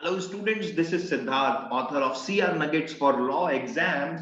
Hello students, this is Siddharth, author of CR Nuggets for Law Exams.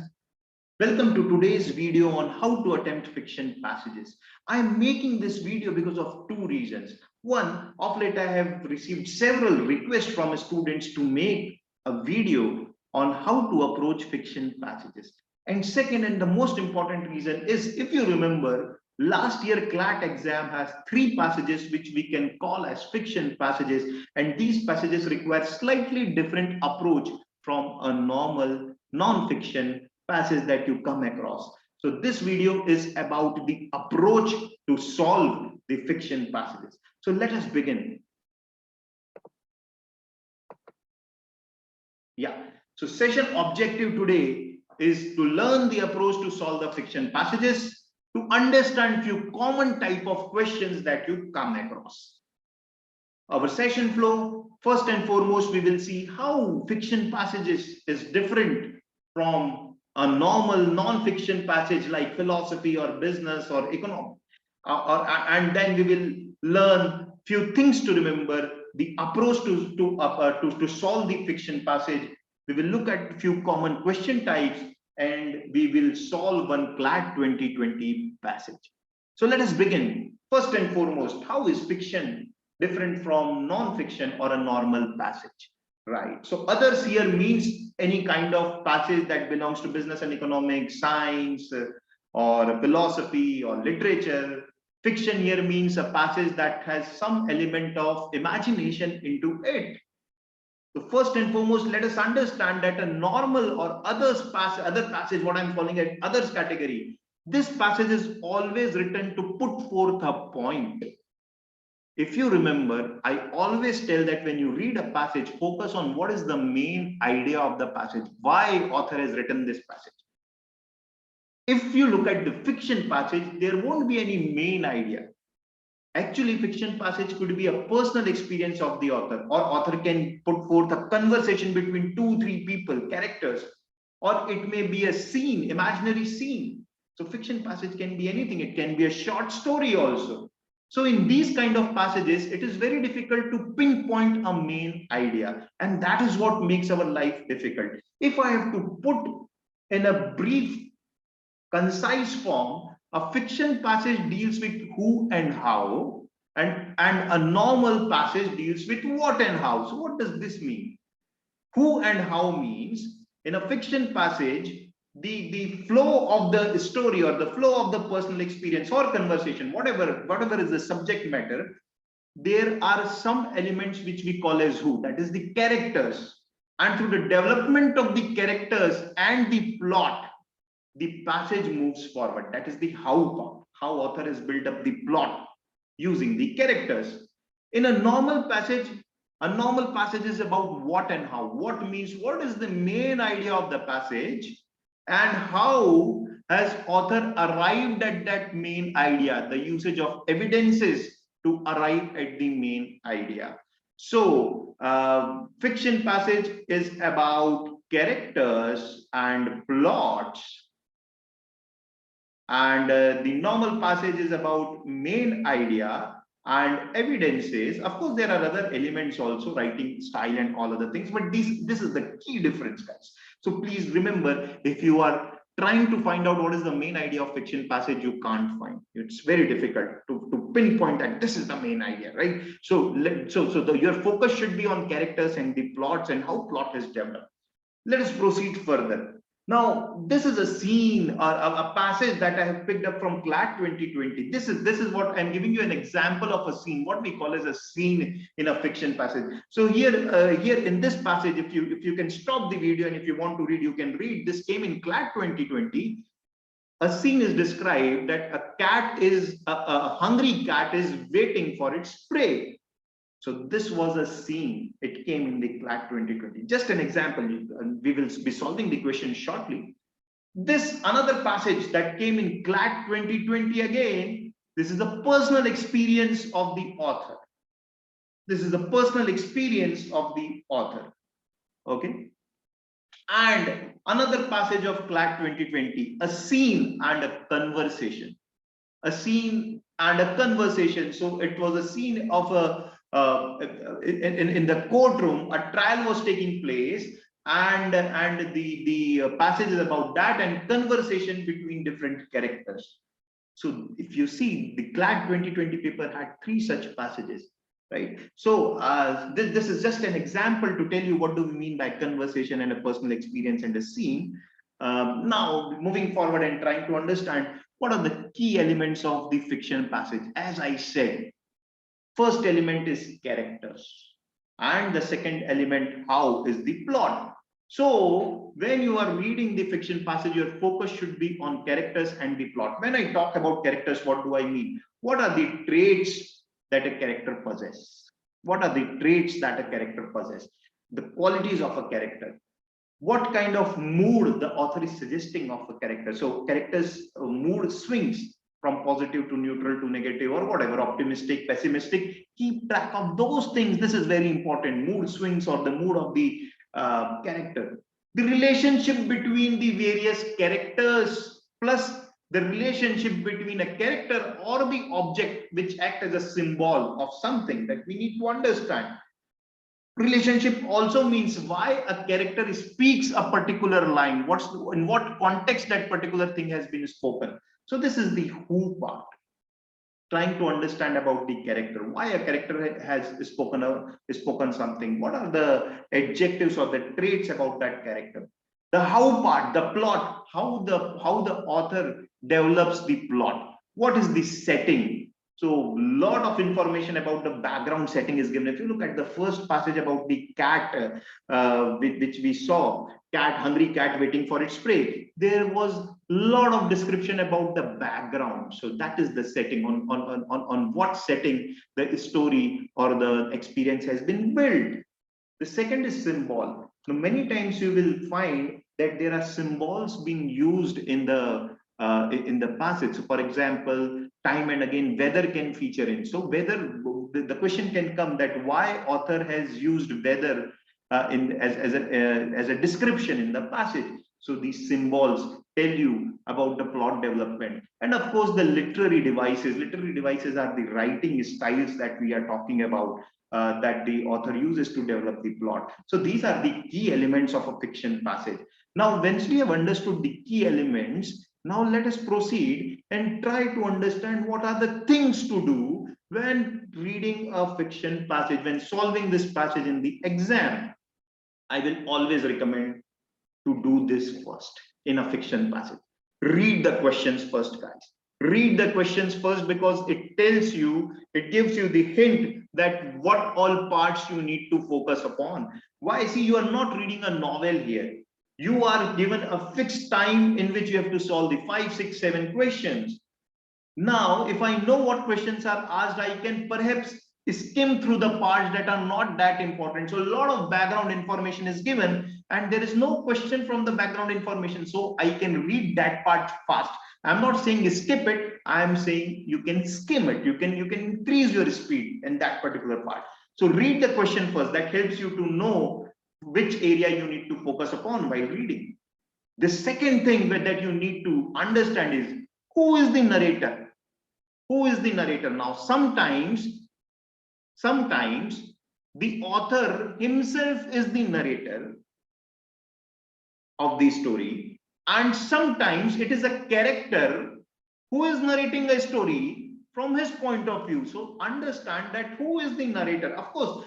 Welcome to today's video on how to attempt fiction passages. I am making this video because of two reasons. One, of late I have received several requests from students to make a video on how to approach fiction passages. And second, and the most important reason is, if you remember, last year CLAT exam has 3 passages which we can call as fiction passages, and these passages require slightly different approach from a normal non-fiction passage that you come across. So this video is about the approach to solve the fiction passages. So let us begin. Yeah, so session objective today is to learn the approach to solve the fiction passages, to understand few common type of questions that you come across. Our session flow, first and foremost, we will see how fiction passages is different from a normal non-fiction passage like philosophy or business or economics. And then we will learn few things to remember, the approach to solve the fiction passage. We will look at few common question types, and we will solve one CLAT 2020 passage. So let us begin. First and foremost, how is fiction different from non-fiction or a normal passage? Right. So others here means any kind of passage that belongs to business and economics, science, or philosophy or literature. Fiction here means a passage that has some element of imagination into it. So first and foremost, let us understand that a normal or other passage, what I'm calling it others category, this passage is always written to put forth a point. If you remember, I always tell that when you read a passage, focus on what is the main idea of the passage, why author has written this passage. If you look at the fiction passage, there won't be any main idea. Actually, fiction passage could be a personal experience of the author, or author can put forth a conversation between 2-3 people, characters, or it may be a scene, imaginary scene. So fiction passage can be anything. It can be a short story also. So in these kind of passages, it is very difficult to pinpoint a main idea, and that is what makes our life difficult. If I have to put in a brief, concise form, a fiction passage deals with who and how, and a normal passage deals with what and how. So what does this mean? Who and how means, in a fiction passage, the flow of the story or the flow of the personal experience or conversation, whatever is the subject matter, there are some elements which we call as who, that is the characters, and through the development of the characters and the plot, the passage moves forward. That is the how part, how author has built up the plot using the characters. In a normal passage is about what and how. What means, what is the main idea of the passage, and how has author arrived at that main idea, the usage of evidences to arrive at the main idea. So fiction passage is about characters and plots, and the normal passage is about main idea and evidences. Of course, there are other elements also, writing style and all other things, but this is the key difference, guys. So please remember, if you are trying to find out what is the main idea of fiction passage, you can't find. It's very difficult to pinpoint that this is the main idea, right? So your focus should be on characters and the plots and how plot is developed. Let us proceed further. Now, this is a scene or a passage that I have picked up from CLAT 2020. This is what I'm giving you, an example of a scene, what we call as a scene in a fiction passage. So here in this passage, if you can stop the video, and if you want to read, you can read. This came in CLAT 2020. A scene is described that a hungry cat is waiting for its prey. So this was a scene. It came in the CLAT 2020. Just an example. We will be solving the question shortly. This another passage that came in CLAT 2020 again. This is the personal experience of the author. This is the personal experience of the author. Okay. And another passage of CLAT 2020, a scene and a conversation. A scene and a conversation. So it was a scene of a in the courtroom, a trial was taking place, and the passages about that and conversation between different characters. So if you see, the CLAT 2020 paper had 3 such passages, right? So this is just an example to tell you what do we mean by conversation and a personal experience and a scene. Now moving forward and trying to understand what are the key elements of the fiction passage. As I said, first element is characters, and the second element, how, is the plot. So when you are reading the fiction passage, your focus should be on characters and the plot. When I talk about characters, what do I mean? What are the traits that a character possesses? What are the traits that a character possesses? The qualities of a character. What kind of mood the author is suggesting of a character. So characters' mood swings from positive to neutral to negative or whatever, optimistic, pessimistic. Keep track of those things. This is very important. Mood swings or the mood of the character. The relationship between the various characters plus the relationship between a character or the object which act as a symbol of something that we need to understand. Relationship also means why a character speaks a particular line, in what context that particular thing has been spoken. So this is the who part, trying to understand about the character, why a character has spoken something, what are the adjectives or the traits about that character. The how part, the plot, how the author develops the plot, what is the setting. So a lot of information about the background setting is given. If you look at the first passage about the cat, which we saw, hungry cat waiting for its prey, there was a lot of description about the background. So that is the setting, on what setting the story or the experience has been built. The second is symbol. So many times you will find that there are symbols being used in the passage. So for example, time and again weather can feature in. So weather, the question can come that why author has used weather as a description in the passage. So these symbols tell you about the plot development. And of course the literary devices are the writing styles that we are talking about, that the author uses to develop the plot. So these are the key elements of a fiction passage. Now once we have understood the key elements, now let us proceed and try to understand what are the things to do when reading a fiction passage, when solving this passage in the exam. I will always recommend to do this first in a fiction passage. Read the questions first, guys. Read the questions first, because it tells you, it gives you the hint that what all parts you need to focus upon. Why? See, you are not reading a novel here. You are given a fixed time in which you have to solve the 5, 6, 7 questions. Now, if I know what questions are asked, I can perhaps skim through the parts that are not that important. So a lot of background information is given and there is no question from the background information. So I can read that part fast. I'm not saying skip it. I'm saying you can skim it. You can increase your speed in that particular part. So read the question first. That helps you to know which area you need to focus upon while reading. The second thing that you need to understand is, who is the narrator? Who is the narrator? Now, sometimes the author himself is the narrator of the story, and sometimes it is a character who is narrating a story from his point of view. So understand that who is the narrator. Of course,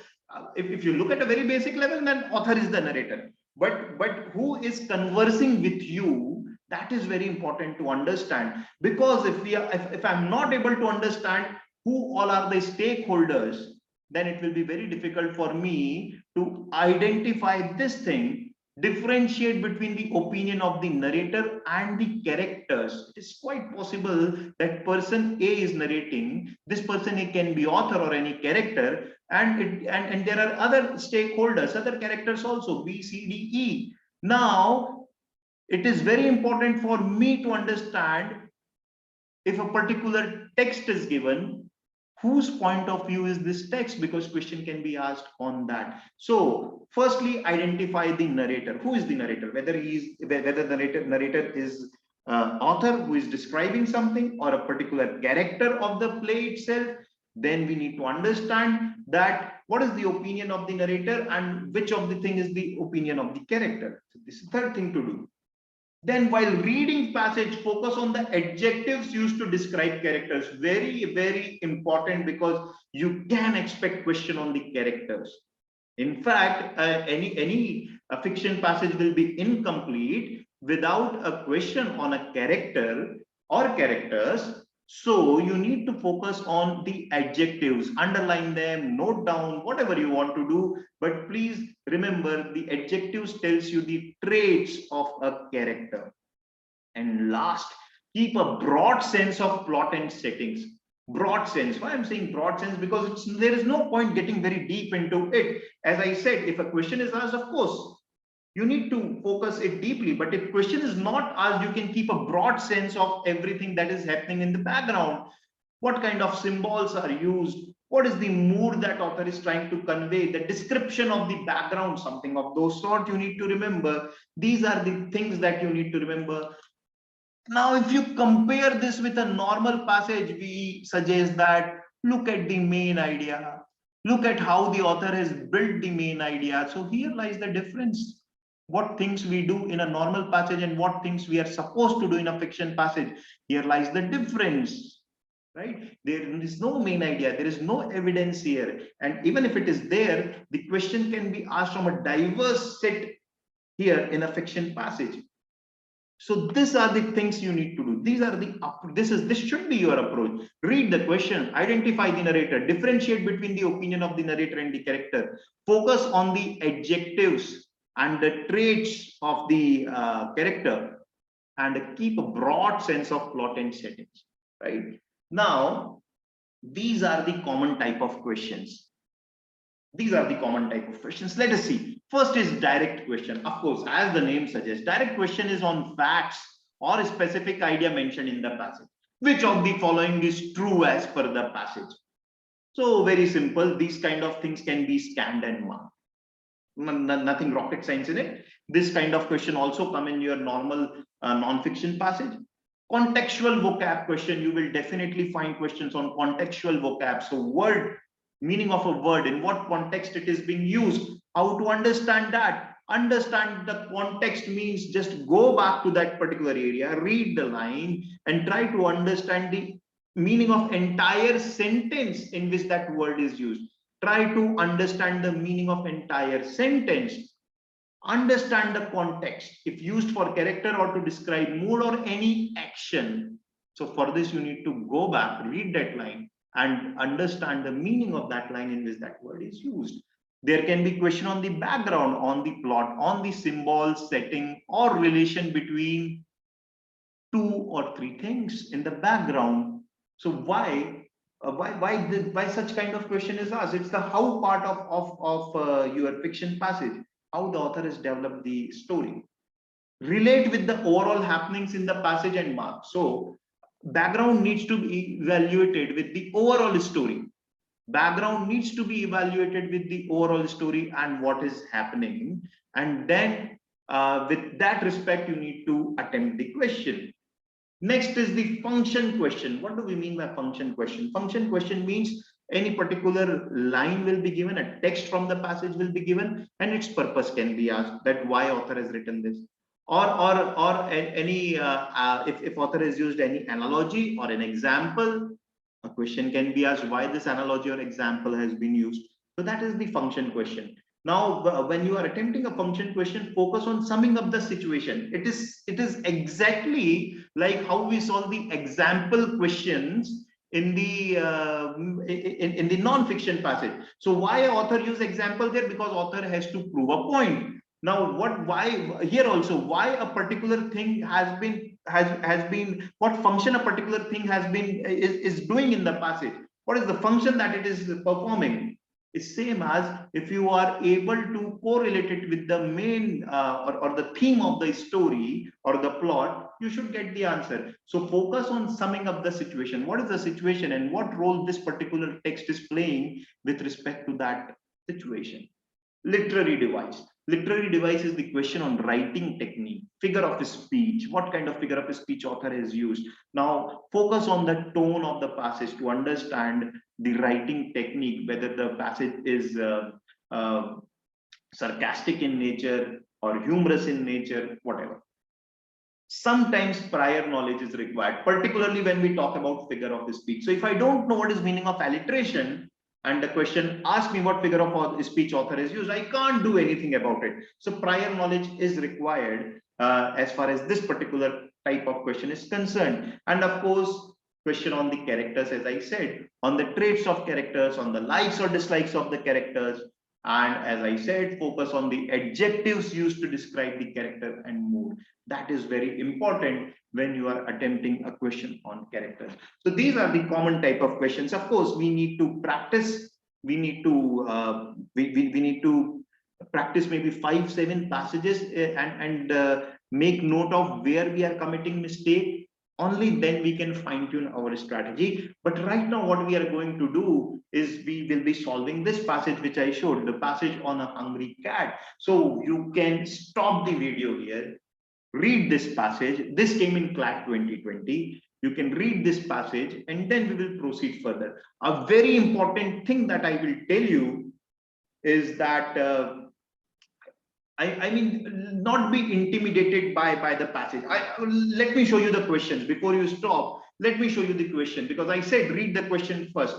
if you look at a very basic level, then author is the narrator, but who is conversing with you, that is very important to understand. Because if I'm not able to understand who all are the stakeholders, then it will be very difficult for me to identify this thing, differentiate between the opinion of the narrator and the characters. It is quite possible that person A is narrating, this person A can be author or any character, and there are other stakeholders, other characters also, B, C, D, E. Now, it is very important for me to understand, if a particular text is given, whose point of view is this text, because question can be asked on that. So firstly, identify the narrator. Who is the narrator? Whether the narrator is author who is describing something, or a particular character of the play itself. Then we need to understand that what is the opinion of the narrator and which of the thing is the opinion of the character. So this is the third thing to do. Then while reading passage, focus on the adjectives used to describe characters. Very, very important, because you can expect question on the characters. In fact, any fiction passage will be incomplete without a question on a character or characters. So you need to focus on the adjectives, underline them, note down whatever you want to do. But please remember, the adjectives tells you the traits of a character. And last, keep a broad sense of plot and settings. Broad sense. Why I'm saying broad sense? Because there is no point getting very deep into it. As I said, if a question is asked, of course, you need to focus it deeply. But if question is not asked, you can keep a broad sense of everything that is happening in the background. What kind of symbols are used? What is the mood that author is trying to convey? The description of the background, something of those sort you need to remember. These are the things that you need to remember. Now, if you compare this with a normal passage, we suggest that look at the main idea. Look at how the author has built the main idea. So here lies the difference. What things we do in a normal passage and what things we are supposed to do in a fiction passage. Here lies the difference, right? There is no main idea. There is no evidence here. And even if it is there, the question can be asked from a diverse set here in a fiction passage. So these are the things you need to do. These are the this should be your approach. Read the question, identify the narrator, differentiate between the opinion of the narrator and the character, focus on the adjectives and the traits of the character, and keep a broad sense of plot and settings. Right now, these are the common type of questions. These are the common type of questions. Let us see. First is direct question. Of course, as the name suggests, direct question is on facts or a specific idea mentioned in the passage. Which of the following is true as per the passage? So very simple. These kind of things can be scanned and marked. Nothing rocket science in it. This kind of question also come in your normal non-fiction passage. Contextual vocab question, you will definitely find questions on contextual vocab. So word, meaning of a word, in what context it is being used, how to understand that. Understand the context means just go back to that particular area, read the line, and try to understand the meaning of entire sentence in which that word is used. Try to understand the meaning of entire sentence. Understand the context, if used for character or to describe mood or any action. So for this, you need to go back, read that line, and understand the meaning of that line in which that word is used. There can be question on the background, on the plot, on the symbol, setting, or relation between two or three things in the background. So why such kind of question is asked? It's the how part of your fiction passage, how the author has developed the story. Relate with the overall happenings in the passage and mark. So background needs to be evaluated with the overall story. Background needs to be evaluated with the overall story and what is happening. And then with that respect, you need to attempt the question. Next is the function question. What do we mean by function question? Function question means any particular line will be given, a text from the passage will be given, and its purpose can be asked, that why author has written this, or any if author has used any analogy or an example, a question can be asked why this analogy or example has been used. So that is the function question. Now, when you are attempting a function question, focus on summing up the situation. It is exactly like how we solve the example questions in the in the non-fiction passage. So why author use example there? Because author has to prove a point. Now, why here also, why a particular thing has been what function a particular thing has been is doing in the passage? What is the function that it is performing? It's same as if you are able to correlate it with the main or the theme of the story or the plot, you should get the answer. So focus on summing up the situation. What is the situation and what role this particular text is playing with respect to that situation? Literary device. Literary device is the question on writing technique, figure of speech, what kind of figure of speech author has used. Now focus on the tone of the passage to understand the writing technique, whether the passage is sarcastic in nature or humorous in nature, whatever. Sometimes prior knowledge is required, particularly when we talk about figure of speech. So if I don't know what is meaning of alliteration, and the question asks me what figure of speech author is used, I can't do anything about it. So prior knowledge is required as far as this particular type of question is concerned. And of course, question on the characters, as I said, on the traits of characters, on the likes or dislikes of the characters, and as I said, focus on the adjectives used to describe the character and mood. That is very important when you are attempting a question on characters. So these are the common type of questions. Of course, we need to practice. We need to we need to practice maybe 5-7 passages and make note of where we are committing mistake. Only then we can fine tune our strategy. But right now, what we are going to do is we will be solving this passage which I showed, the passage on a hungry cat. So you can stop the video here, read this passage. This came in CLAT 2020. You can read this passage and then we will proceed further. A very important thing that I will tell you is that I mean, not be intimidated by the passage. Let me show you the questions before you stop. Let me show you the question, because I said read the question first.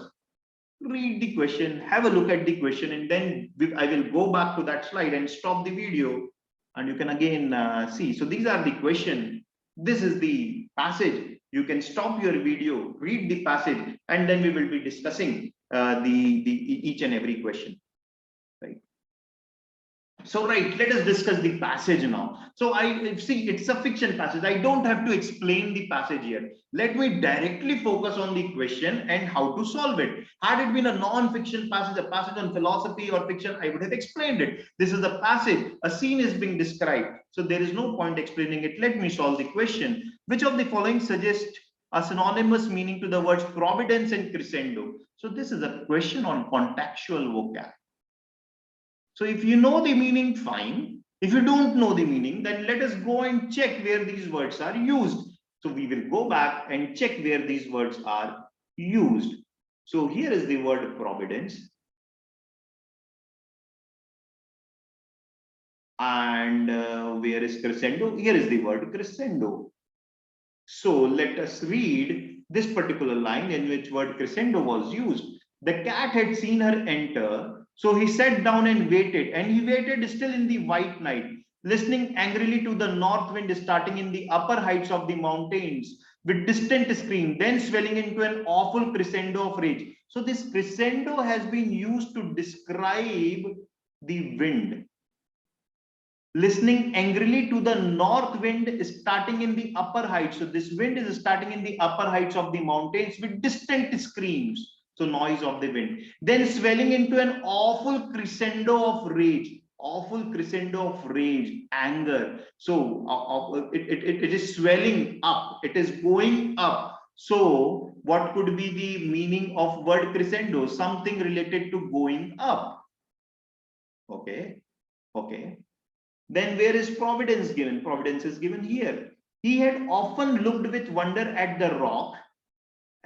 Read the question, have a look at the question, and then I will go back to that slide and stop the video, and you can again see. So these are the question. This is the passage. You can stop your video, read the passage, and then we will be discussing each and every question. Right. So right, let us discuss the passage now. So I see it's a fiction passage. I don't have to explain the passage here. Let me directly focus on the question and how to solve it. Had it been a non-fiction passage, a passage on philosophy or fiction, I would have explained it. This is a passage, a scene is being described. So there is no point explaining it. Let me solve the question. Which of the following suggests a synonymous meaning to the words providence and crescendo? So this is a question on contextual vocab. So if you know the meaning, fine. If you don't know the meaning, then let us go and check where these words are used. So we will go back and check where these words are used. So here is the word providence. And where is crescendo? Here is the word crescendo. So let us read this particular line in which word crescendo was used. The cat had seen her enter. So he sat down and he waited still in the white night, listening angrily to the north wind starting in the upper heights of the mountains with distant scream, then swelling into an awful crescendo of rage. So this crescendo has been used to describe the wind. Listening angrily to the north wind starting in the upper heights. So this wind is starting in the upper heights of the mountains with distant screams. So noise of the wind, then swelling into an awful crescendo of rage, anger. So it is swelling up, it is going up. So what could be the meaning of word crescendo? Something related to going up. Okay. Then where is providence given? Providence is given here. He had often looked with wonder at the rock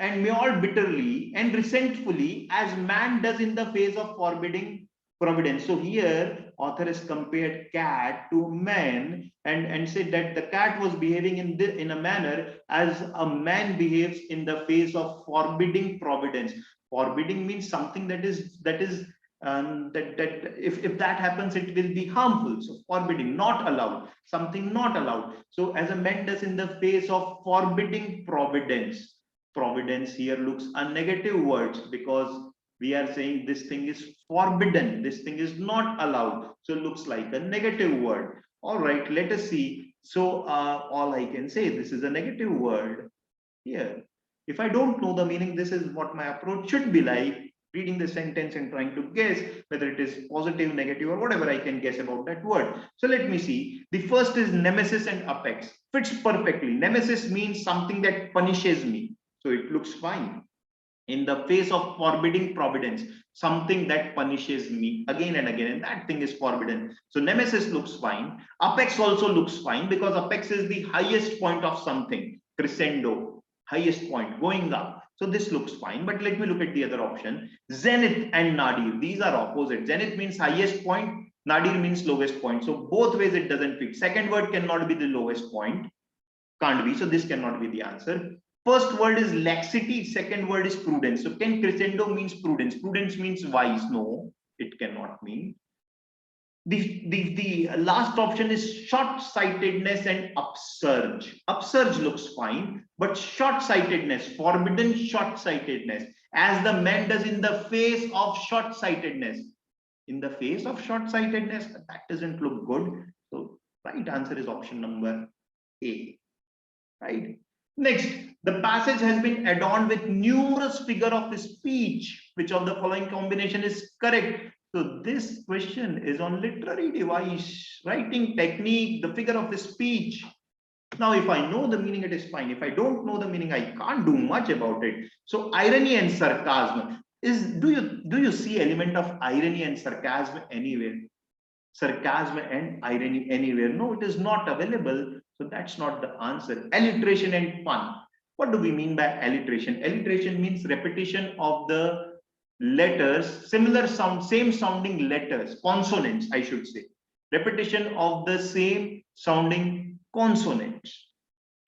and mewed bitterly and resentfully as man does in the face of forbidding providence. So here author has compared cat to man and said that the cat was behaving in a manner as a man behaves in the face of forbidding providence. Forbidding means something that if that happens, it will be harmful. So forbidding, not allowed, something not allowed. So as a man does in the face of forbidding providence. Providence here looks a negative word because we are saying this thing is forbidden, this thing is not allowed. So it looks like a negative word. All right, let us see. So all I can say, this is a negative word here. If I don't know the meaning, this is what my approach should be like, reading the sentence and trying to guess whether it is positive, negative, or whatever I can guess about that word. So let me see. The first is nemesis and apex. Fits perfectly. Nemesis means something that punishes me. So it looks fine. In the face of forbidding providence, something that punishes me again and again, and that thing is forbidden. So nemesis looks fine. Apex also looks fine because apex is the highest point of something. Crescendo, highest point, going up. So this looks fine, but let me look at the other option. Zenith and nadir, these are opposite. Zenith means highest point, nadir means lowest point. So both ways it doesn't fit. Second word cannot be the lowest point, can't be. So this cannot be the answer. First word is laxity, second word is prudence. So can crescendo means prudence? Prudence means wise. No, it cannot mean. The last option is short-sightedness and upsurge. Upsurge looks fine, but short-sightedness, forbidden short-sightedness, as the man does in the face of short-sightedness. In the face of short-sightedness, that doesn't look good. So right answer is option number A. Right. Next, the passage has been adorned with numerous figure of speech. Which of the following combination is correct? So this question is on literary device, writing technique, the figure of speech. Now, if I know the meaning, it is fine. If I don't know the meaning, I can't do much about it. So irony and sarcasm is, do you see element of irony and sarcasm anywhere? Sarcasm and irony anywhere? No, it is not available. So that's not the answer. Alliteration and pun. What do we mean by alliteration? Alliteration means repetition of the letters, similar sound, same sounding letters, consonants, I should say. Repetition of the same sounding consonants.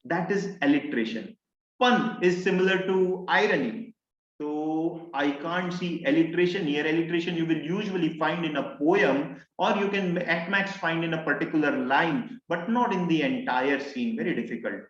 That is alliteration. Pun is similar to irony. So I can't see alliteration here. Alliteration you will usually find in a poem, or you can at max find in a particular line, but not in the entire scene. Very difficult.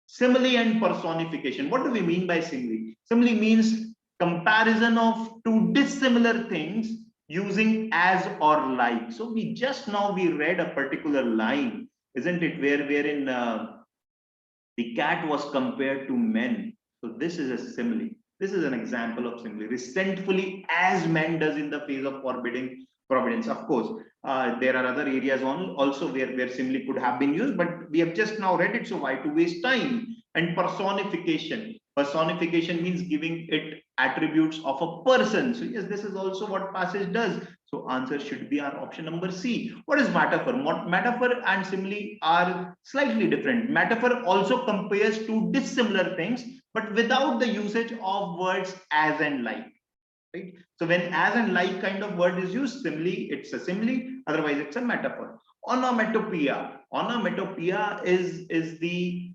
Simile and personification. What do we mean by simile? Simile means comparison of two dissimilar things using as or like. So we just now we read a particular line, isn't it? Wherein the cat was compared to men. So this is a simile. This is an example of simile. Resentfully as man does in the face of forbidding providence. Of course, there are other areas also where simile could have been used, but we have just now read it, so why to waste time? And personification. Personification means giving it attributes of a person. So yes, this is also what passage does. So answer should be our option number C. What is metaphor? Metaphor and simile are slightly different. Metaphor also compares two dissimilar things, but without the usage of words as and like. Right? So when as and like kind of word is used, simile, it's a simile, otherwise it's a metaphor. Onomatopoeia. Onomatopoeia is the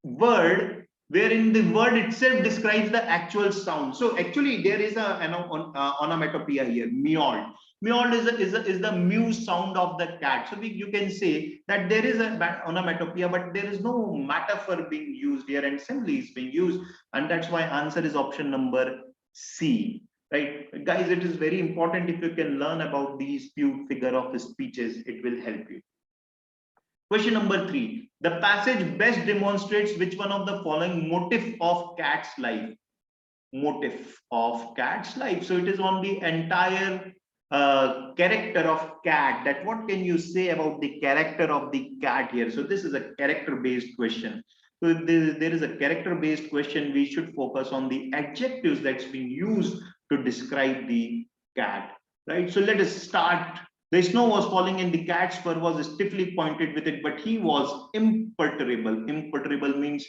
word wherein the word itself describes the actual sound. So actually there is an onomatopoeia here, meowed. Meowed is the mew sound of the cat. So you can say that there is an onomatopoeia, but there is no metaphor being used here, and simile is being used, and that's why answer is option number C. Right, guys, it is very important. If you can learn about these few figure of speeches, it will help you. Question number 3. The passage best demonstrates which one of the following motif of cat's life? Motif of cat's life. So it is on the entire character of cat. That what can you say about the character of the cat here? So this is a character-based question. So there is a character-based question. We should focus on the adjectives that's being used to describe the cat. Right. So let us start. The snow was falling and the cat's fur was stiffly pointed with it, but he was imperturbable. Imperturbable means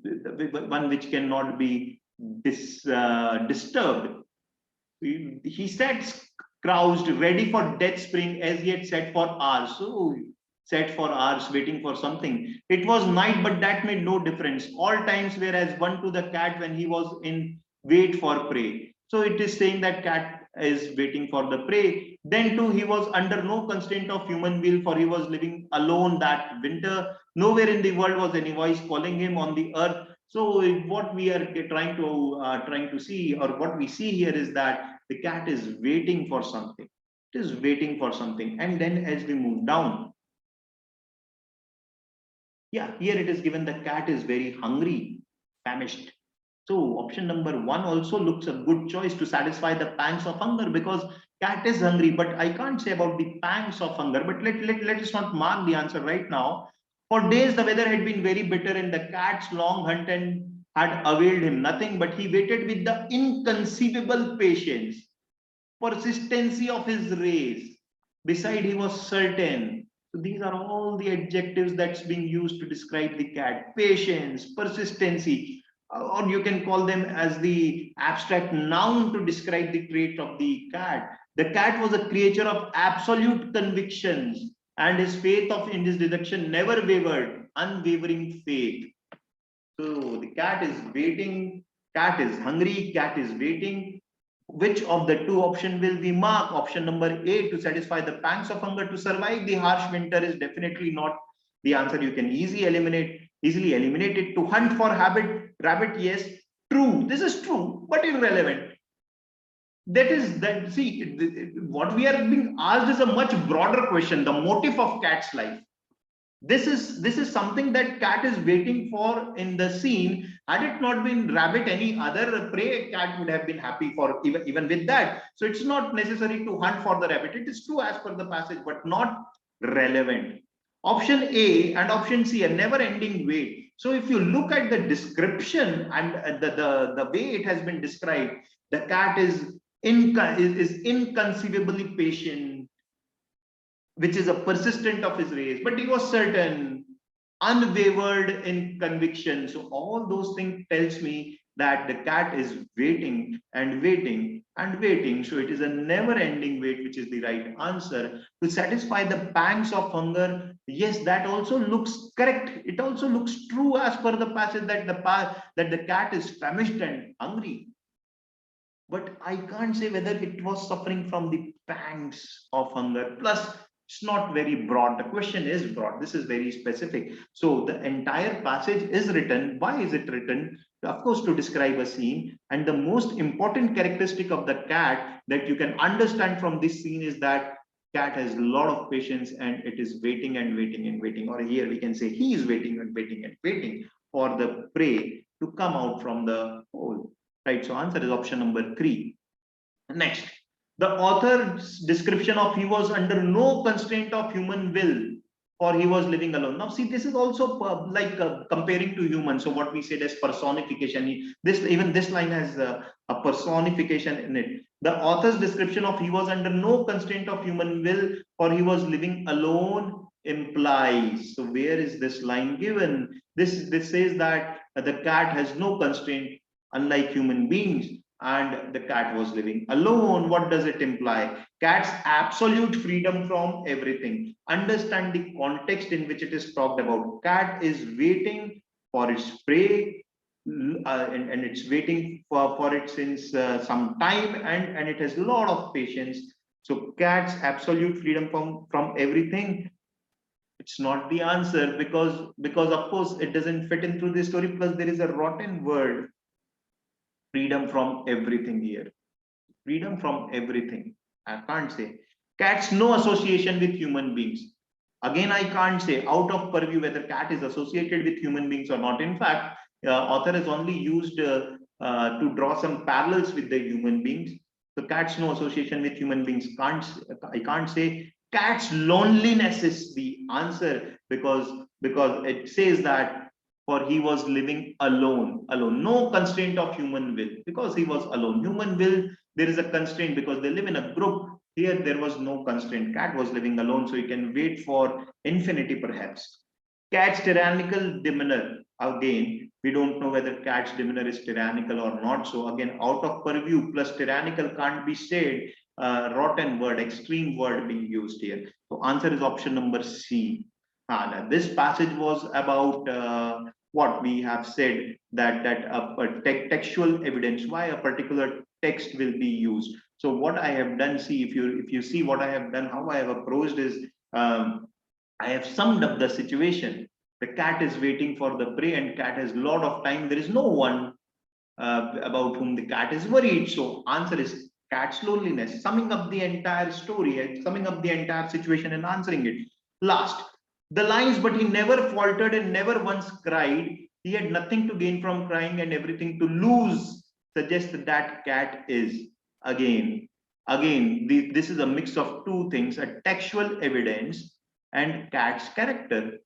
one which cannot be disturbed. He sat crouched, ready for death spring, as he had sat for hours. So sat for hours waiting for something. It was night, but that made no difference. All times were as one to the cat when he was in wait for prey. So it is saying that cat is waiting for the prey. Then too, he was under no constraint of human will, for he was living alone that winter. Nowhere in the world was any voice calling him on the earth. So what we are trying to see, or what we see here, is that the cat is waiting for something. It is waiting for something. And then as we move down, yeah, here it is given the cat is very hungry, famished. So option number 1 also looks a good choice to satisfy the pangs of hunger, because cat is hungry, but I can't say about the pangs of hunger. But let us not mark the answer right now. For days the weather had been very bitter, and the cat's long hunt had availed him nothing, but he waited with the inconceivable patience, persistency of his race. Beside, he was certain So these are all the adjectives that's being used to describe the cat: patience, persistency, or you can call them as the abstract noun to describe the trait of the cat. The cat was a creature of absolute convictions, and his faith in his deduction never wavered, unwavering faith. So the cat is waiting, cat is hungry, cat is waiting. Which of the two options will we mark? Option number A, to satisfy the pangs of hunger, to survive the harsh winter, is definitely not the answer. You can easily eliminate it. To hunt for rabbit, yes, true. This is true, but irrelevant. That is that. See, what we are being asked is a much broader question. The motive of cat's life. This is something that cat is waiting for in the scene. Had it not been rabbit, any other prey, cat would have been happy for even with that. So it's not necessary to hunt for the rabbit. It is true as per the passage, but not relevant. Option A and option C, a never ending wait. So if you look at the description and the way it has been described, the cat is inconceivably patient, which is a persistent of his race, but he was certain, unwavered in conviction. So all those things tells me that the cat is waiting and waiting and waiting. So it is a never-ending wait, which is the right answer. To satisfy the pangs of hunger, yes, that also looks correct. It also looks true as per the passage that the cat is famished and hungry. But I can't say whether it was suffering from the pangs of hunger. Plus, it's not very broad. The question is broad. This is very specific. So the entire passage is written. Why is it written? Of course, to describe a scene. And the most important characteristic of the cat that you can understand from this scene is that cat has a lot of patience and it is waiting and waiting and waiting. Or here we can say he is waiting and waiting and waiting for the prey to come out from the hole. Right, so answer is option number 3. Next, the author's description of he was under no constraint of human will, or he was living alone. Now, see, this is also comparing to humans. So what we said as personification. Even this line has a personification in it. The author's description of he was under no constraint of human will, or he was living alone implies. So where is this line given? This says that the cat has no constraint, unlike human beings, and the cat was living alone. What does it imply? Cat's absolute freedom from everything. Understand the context in which it is talked about. Cat is waiting for its prey, and it's waiting for it since some time, and it has a lot of patience. So cat's absolute freedom from everything, it's not the answer, because of course it doesn't fit in through the story. Plus there is a rotten word, freedom from everything here. Freedom from everything. I can't say. Cat's no association with human beings. Again, I can't say out of purview whether cat is associated with human beings or not. In fact, author has only used to draw some parallels with the human beings. So cat's no association with human beings. I can't say. Cat's loneliness is the answer, because it says that for he was living alone, no constraint of human will, because he was alone. Human will, there is a constraint because they live in a group. Here there was no constraint. Cat was living alone, so you can wait for infinity perhaps. Cat's tyrannical demeanor, again we don't know whether cat's demeanor is tyrannical or not. So again, out of purview, plus tyrannical can't be said. Rotten word, extreme word being used here. So answer is option number C. Now this passage was about what we have said, that textual evidence, why a particular text will be used. So what I have done, see, if you see what I have done, how I have approached is, I have summed up the situation. The cat is waiting for the prey, and cat has a lot of time. There is no one about whom the cat is worried. So answer is cat's loneliness, summing up the entire story and summing up the entire situation and answering it. Last, the lines, but he never faltered and never once cried. He had nothing to gain from crying and everything to lose, suggests that cat is again. This is a mix of two things: a textual evidence and cat's character.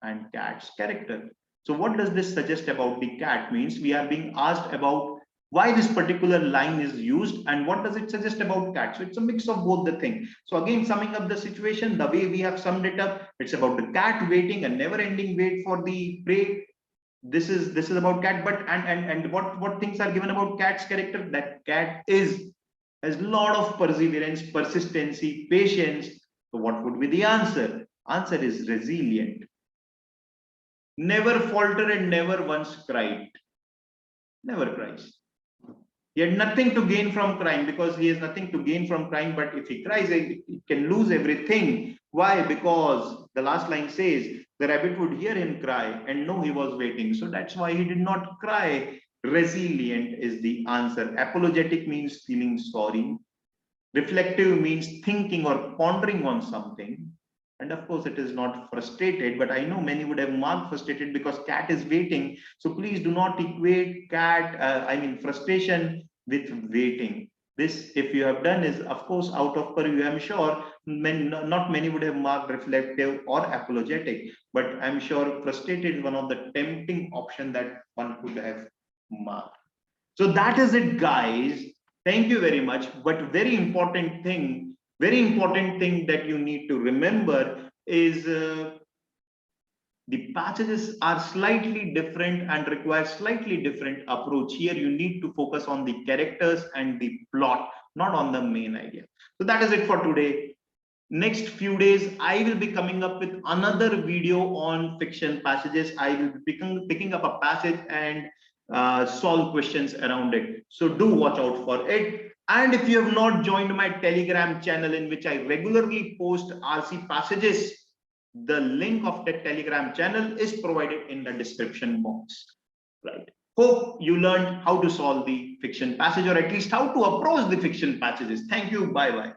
And cat's character. So what does this suggest about the cat? Means we are being asked about why this particular line is used, and what does it suggest about cat. So it's a mix of both the thing. So again, summing up the situation, the way we have summed it up, it's about the cat waiting, a never-ending wait for the prey. This is about cat, but and what things are given about cat's character? That cat has a lot of perseverance, persistency, patience. So what would be the answer? Answer is resilient. Never falter and never once cried. Never cries. He had nothing to gain from crying, because he has nothing to gain from crying. But if he cries, he can lose everything. Why? Because the last line says the rabbit would hear him cry and know he was waiting. So that's why he did not cry. Resilient is the answer. Apologetic means feeling sorry. Reflective means thinking or pondering on something. And of course, it is not frustrated, but I know many would have marked frustrated because cat is waiting. So please do not equate frustration with waiting. This, if you have done, is of course out of purview. I'm sure not many would have marked reflective or apologetic, but I'm sure frustrated is one of the tempting option that one could have marked. So that is it, guys. Thank you very much. But very important thing that you need to remember is the passages are slightly different and require slightly different approach. Here you need to focus on the characters and the plot, not on the main idea. So that is it for today. Next few days, I will be coming up with another video on fiction passages. I will be picking up a passage and solve questions around it. So do watch out for it. And if you have not joined my Telegram channel, in which I regularly post RC passages, the link of the Telegram channel is provided in the description box. Right. Hope you learned how to solve the fiction passage, or at least how to approach the fiction passages. Thank you. Bye bye.